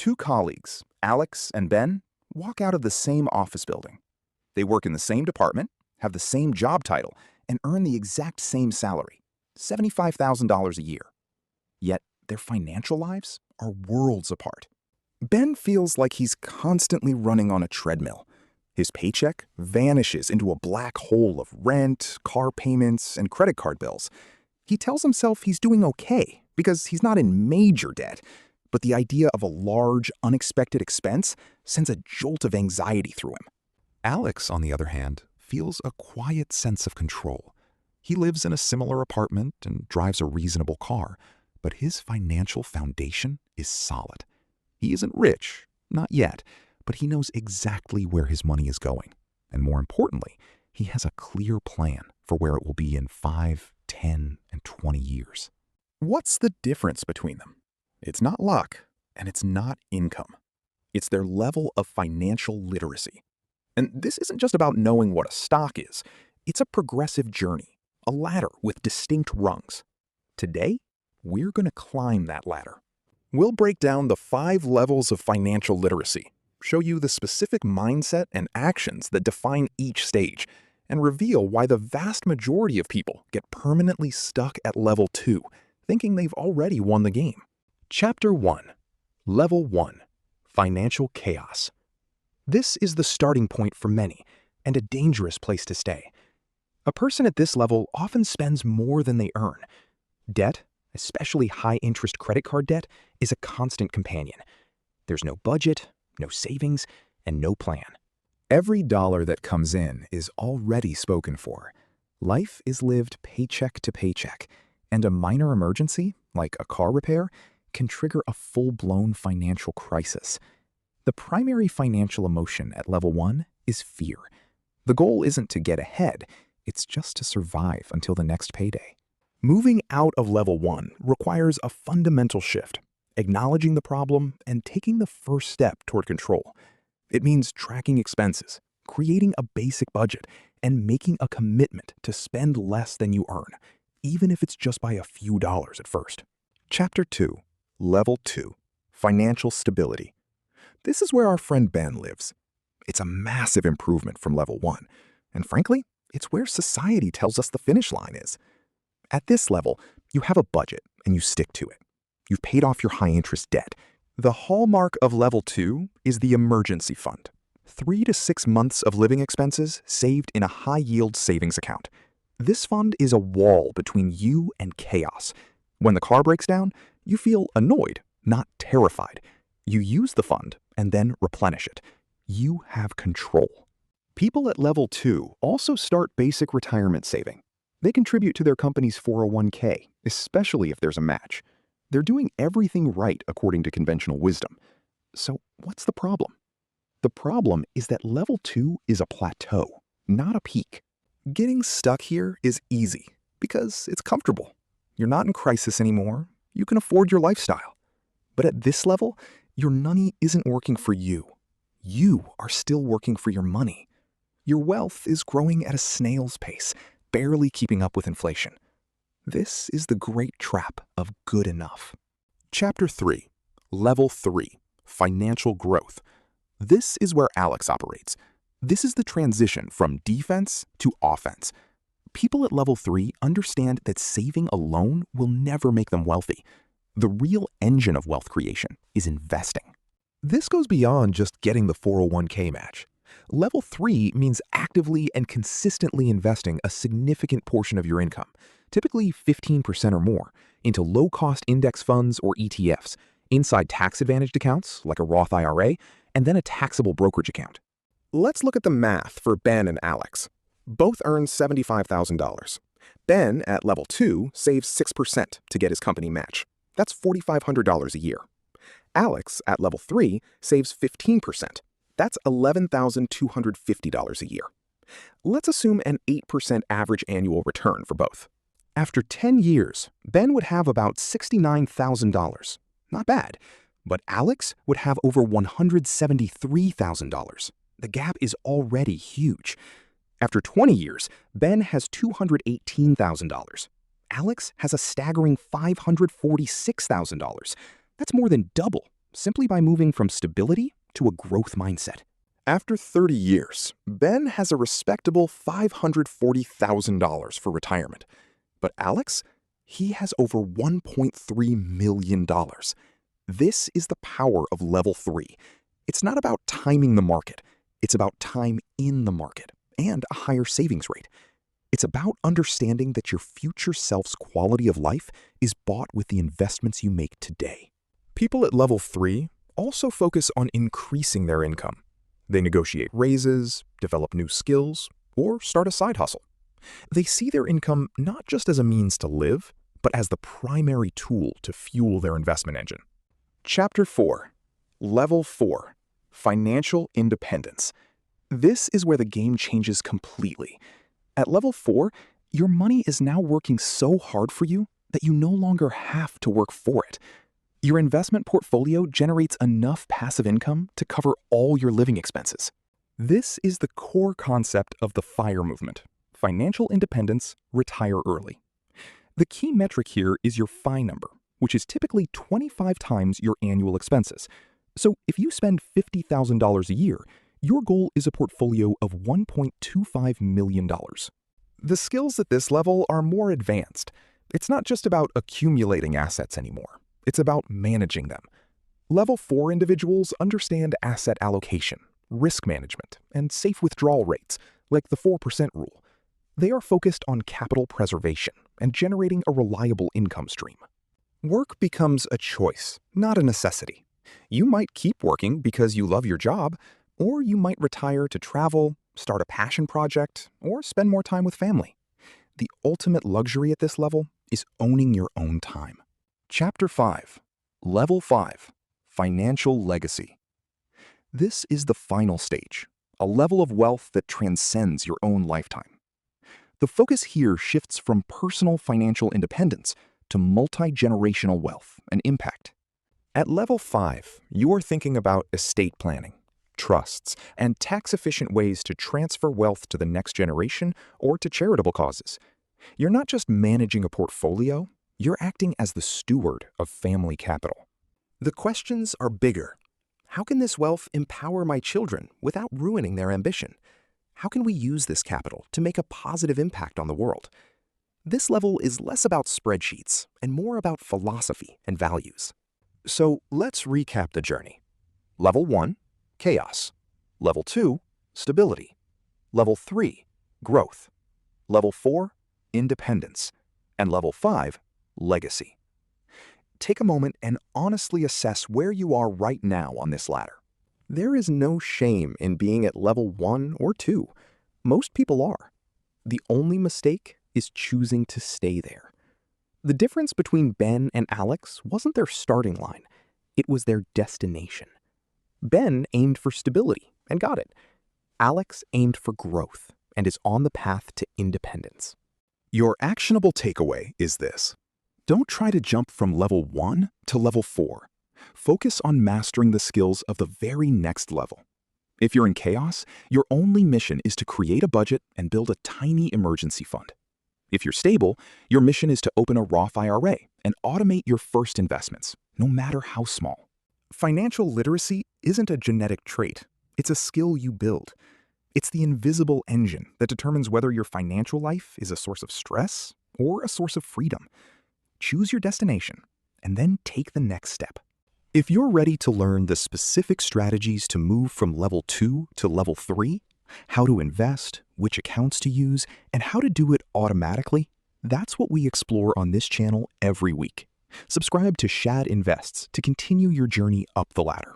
Two colleagues, Alex and Ben, walk out of the same office building. They work in the same department, have the same job title, and earn the exact same salary, $75,000 a year. Yet their financial lives are worlds apart. Ben feels like he's constantly running on a treadmill. His paycheck vanishes into a black hole of rent, car payments, and credit card bills. He tells himself he's doing okay because he's not in major debt, but the idea of a large, unexpected expense sends a jolt of anxiety through him. Alex, on the other hand, feels a quiet sense of control. He lives in a similar apartment and drives a reasonable car, but his financial foundation is solid. He isn't rich, not yet, but he knows exactly where his money is going. And more importantly, he has a clear plan for where it will be in 5, 10, and 20 years. What's the difference between them? It's not luck, and it's not income. It's their level of financial literacy. And this isn't just about knowing what a stock is. It's a progressive journey, a ladder with distinct rungs. Today, we're going to climb that ladder. We'll break down the 5 levels of financial literacy, show you the specific mindset and actions that define each stage, and reveal why the vast majority of people get permanently stuck at level 2, thinking they've already won the game. Chapter 1. Level 1. Financial Chaos. This is the starting point for many, and a dangerous place to stay. A person at this level often spends more than they earn. Debt, especially high-interest credit card debt, is a constant companion. There's no budget, no savings, and no plan. Every dollar that comes in is already spoken for. Life is lived paycheck to paycheck, and a minor emergency, like a car repair, can trigger a full-blown financial crisis. The primary financial emotion at level 1 is fear. The goal isn't to get ahead, it's just to survive until the next payday. Moving out of level 1 requires a fundamental shift, acknowledging the problem and taking the first step toward control. It means tracking expenses, creating a basic budget, and making a commitment to spend less than you earn, even if it's just by a few dollars at first. Chapter 2. Level 2. Financial Stability. This is where our friend Ben lives. It's a massive improvement from level 1, and frankly, it's where society tells us the finish line is. At this level, you have a budget and you stick to it. You've paid off your high-interest debt. The hallmark of level 2 is the emergency fund. 3 to 6 months of living expenses saved in a high-yield savings account. This fund is a wall between you and chaos. When the car breaks down, you feel annoyed, not terrified. You use the fund and then replenish it. You have control. People at level 2 also start basic retirement saving. They contribute to their company's 401k, especially if there's a match. They're doing everything right according to conventional wisdom. So what's the problem? The problem is that level 2 is a plateau, not a peak. Getting stuck here is easy because it's comfortable. You're not in crisis anymore. You can afford your lifestyle. But at this level, your money isn't working for you. You are still working for your money. Your wealth is growing at a snail's pace, barely keeping up with inflation. This is the great trap of good enough. Chapter 3. Level 3. Financial Growth. This is where Alex operates. This is the transition from defense to offense. People at level 3 understand that saving alone will never make them wealthy. The real engine of wealth creation is investing. This goes beyond just getting the 401k match. Level 3 means actively and consistently investing a significant portion of your income, typically 15% or more, into low-cost index funds or ETFs, inside tax-advantaged accounts like a Roth IRA, and then a taxable brokerage account. Let's look at the math for Ben and Alex. Both earn $75,000. Ben, at level 2, saves 6% to get his company match. That's $4,500 a year. Alex, at level 3, saves 15%. That's $11,250 a year. Let's assume an 8% average annual return for both. After 10 years, Ben would have about $69,000. Not bad. But Alex would have over $173,000. The gap is already huge. After 20 years, Ben has $218,000. Alex has a staggering $546,000. That's more than double, simply by moving from stability to a growth mindset. After 30 years, Ben has a respectable $540,000 for retirement. But Alex, he has over $1.3 million. This is the power of level 3. It's not about timing the market. It's about time in the market and a higher savings rate. It's about understanding that your future self's quality of life is bought with the investments you make today. People at level 3 also focus on increasing their income. They negotiate raises, develop new skills, or start a side hustle. They see their income not just as a means to live, but as the primary tool to fuel their investment engine. Chapter 4. Level 4. Financial Independence. This is where the game changes completely. At level 4, your money is now working so hard for you that you no longer have to work for it. Your investment portfolio generates enough passive income to cover all your living expenses. This is the core concept of the FIRE movement: financial independence, retire early. The key metric here is your FI number, which is typically 25 times your annual expenses. So if you spend $50,000 a year, your goal is a portfolio of $1.25 million. The skills at this level are more advanced. It's not just about accumulating assets anymore. It's about managing them. Level 4 individuals understand asset allocation, risk management, and safe withdrawal rates, like the 4% rule. They are focused on capital preservation and generating a reliable income stream. Work becomes a choice, not a necessity. You might keep working because you love your job, or you might retire to travel, start a passion project, or spend more time with family. The ultimate luxury at this level is owning your own time. Chapter 5. Level 5. Financial Legacy. This is the final stage, a level of wealth that transcends your own lifetime. The focus here shifts from personal financial independence to multi-generational wealth and impact. At level 5, you are thinking about estate planning, trusts, and tax-efficient ways to transfer wealth to the next generation or to charitable causes. You're not just managing a portfolio, you're acting as the steward of family capital. The questions are bigger. How can this wealth empower my children without ruining their ambition? How can we use this capital to make a positive impact on the world? This level is less about spreadsheets and more about philosophy and values. So let's recap the journey. Level 1, chaos. Level 2, stability. Level 3, growth. Level 4, independence. And level 5, legacy. Take a moment and honestly assess where you are right now on this ladder. There is no shame in being at level 1 or 2. Most people are. The only mistake is choosing to stay there. The difference between Ben and Alex wasn't their starting line. It was their destination. Ben aimed for stability and got it. Alex aimed for growth and is on the path to independence. Your actionable takeaway is this: don't try to jump from level 1 to level 4. Focus on mastering the skills of the very next level. If you're in chaos, your only mission is to create a budget and build a tiny emergency fund. If you're stable, your mission is to open a Roth IRA and automate your first investments, no matter how small. Financial literacy isn't a genetic trait. It's a skill you build. It's the invisible engine that determines whether your financial life is a source of stress or a source of freedom. Choose your destination and then take the next step. If you're ready to learn the specific strategies to move from level 2 to level 3, how to invest, which accounts to use, and how to do it automatically, that's what we explore on this channel every week. Subscribe to Shad Invests to continue your journey up the ladder.